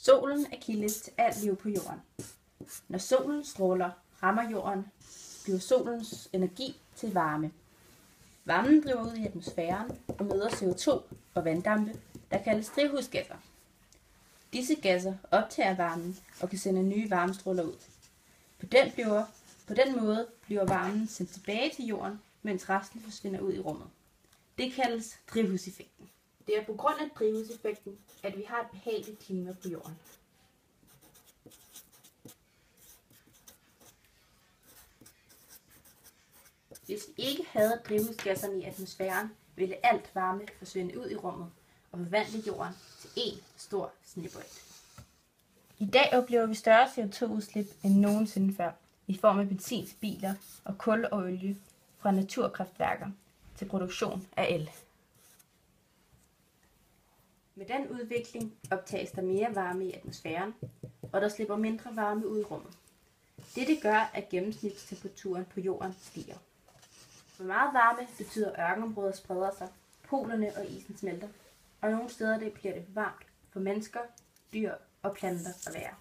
Solen er kilde til alt liv på jorden. Når solens stråler rammer jorden, bliver solens energi til varme. Varmen driver ud i atmosfæren og møder CO2 og vanddampe, der kaldes drivhusgasser. Disse gasser optager varmen og kan sende nye varmestråler ud. På den måde bliver varmen sendt tilbage til jorden, mens resten forsvinder ud i rummet. Det kaldes drivhuseffekten. Det er på grund af drivhuseffekten, at vi har et behageligt klima på jorden. Hvis vi ikke havde drivhusgasserne i atmosfæren, ville alt varme forsvinde ud i rummet og forvandle jorden til én stor snebold. I dag oplever vi større CO2-udslip end nogensinde før, i form af benzin til biler og kul og olie fra naturkraftværker til produktion af el. Med den udvikling optages der mere varme i atmosfæren, og der slipper mindre varme ud i rummet. Dette gør, at gennemsnitstemperaturen på jorden stiger. For meget varme betyder, at ørkenområder spreder sig, polerne og isen smelter, og nogle steder bliver det varmt for mennesker, dyr og planter at være.